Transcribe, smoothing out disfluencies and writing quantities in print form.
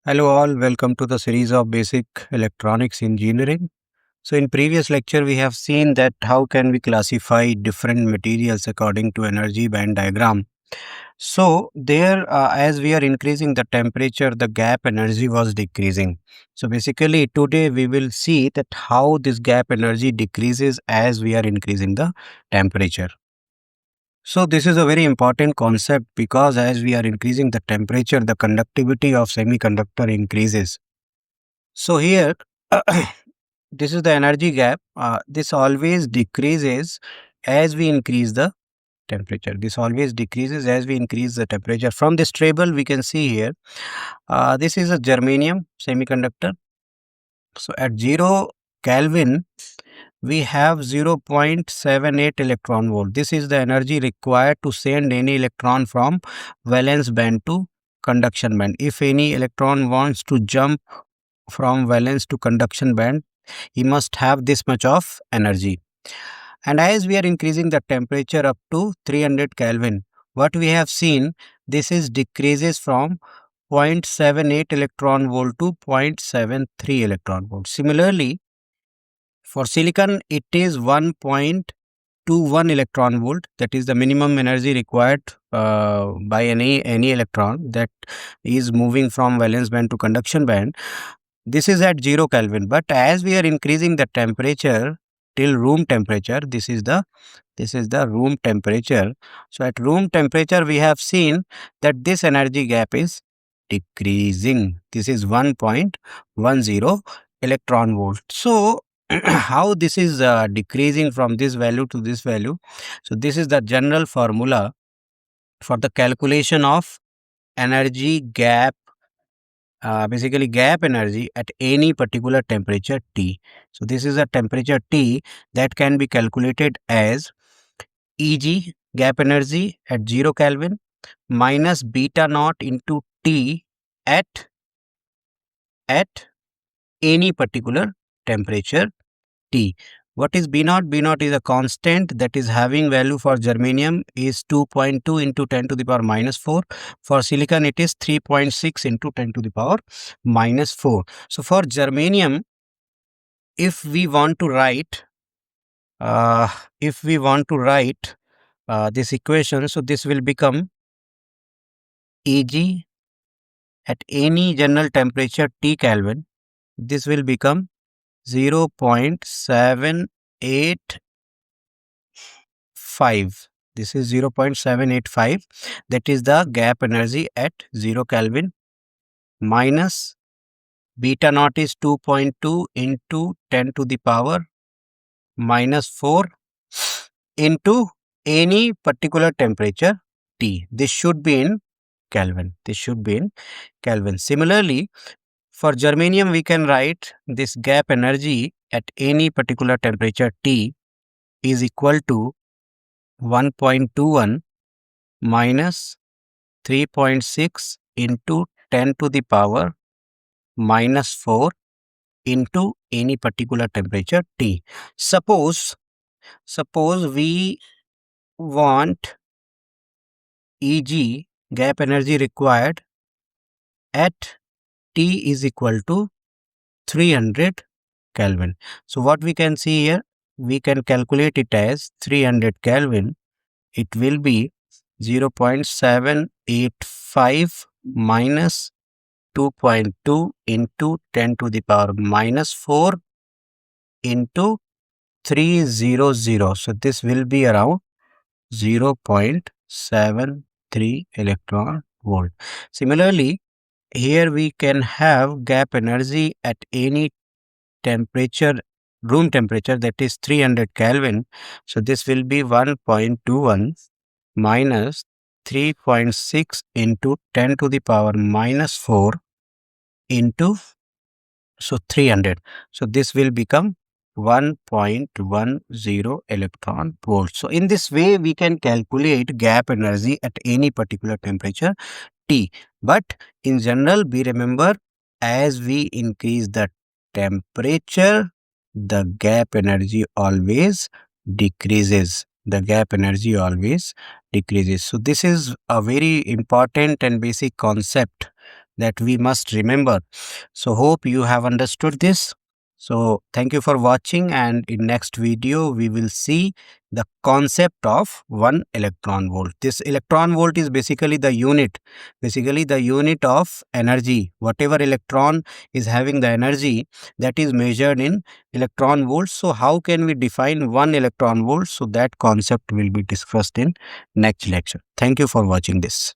Hello all, welcome to the series of basic electronics engineering. So in previous lecture we have seen that how can we classify different materials according to energy band diagram. So there as we are increasing the temperature, the gap energy was decreasing. So basically today we will see that how this gap energy decreases as we are increasing the temperature. So this is a very important concept because as we are increasing the temperature, the conductivity of semiconductor increases. So here, this is the energy gap. This always decreases as we increase the temperature. This always decreases as we increase the temperature. From this table, we can see here, this is a germanium semiconductor. So at 0 Kelvin, we have 0.78 electron volt. This is the energy required to send any electron from valence band to conduction band. If any electron wants to jump from valence to conduction band, he must have this much of energy. And as we are increasing the temperature up to 300 Kelvin, what we have seen, this is decreases from 0.78 electron volt to 0.73 electron volt. Similarly, for silicon, it is 1.21 electron volt. That is the minimum energy required by any electron that is moving from valence band to conduction band. This is at 0 Kelvin, but as we are increasing the temperature till room temperature, this is the room temperature. So at room temperature, we have seen that this energy gap is decreasing. This is 1.10 electron volt. So how this is decreasing from this value to this value? So this is the general formula for the calculation of energy gap, basically gap energy at any particular temperature T. So this is a temperature T that can be calculated as Eg, gap energy at 0 Kelvin, minus beta naught into T at any particular temperature T. What is B naught? B naught is a constant that is having value for germanium is 2.2 into 10 to the power minus 4. For silicon, it is 3.6 into 10 to the power minus 4. So for germanium, if we want to write, uh, this equation, so this will become Eg at any general temperature T Kelvin. This will become 0.785. This is 0.785. That is the gap energy at 0 Kelvin, minus beta naught is 2.2 into 10 to the power minus 4 into any particular temperature T. This should be in Kelvin. Similarly, for germanium, we can write this gap energy at any particular temperature T is equal to 1.21 minus 3.6 into 10 to the power minus 4 into any particular temperature T. Suppose we want Eg, gap energy required at T is equal to 300 Kelvin. So what we can see here, we can calculate it as 300 Kelvin. It will be 0.785 minus 2.2 into 10 to the power minus 4 into 300. So this will be around 0.73 electron volt. Similarly, here we can have gap energy at any temperature, room temperature, that is 300 Kelvin. So this will be 1.21 minus 3.6 into 10 to the power minus 4 into 300. So this will become 1.10 electron volt. So in this way, we can calculate gap energy at any particular temperature T. But in general, we remember as we increase the temperature, the gap energy always decreases. So this is a very important and basic concept that we must remember. So hope you have understood this. So thank you for watching, and in next video we will see the concept of 1 electron volt. This electron volt is basically the unit of energy. Whatever electron is having the energy, that is measured in electron volts. So how can we define 1 electron volt? So that concept will be discussed in next lecture. Thank you for watching this.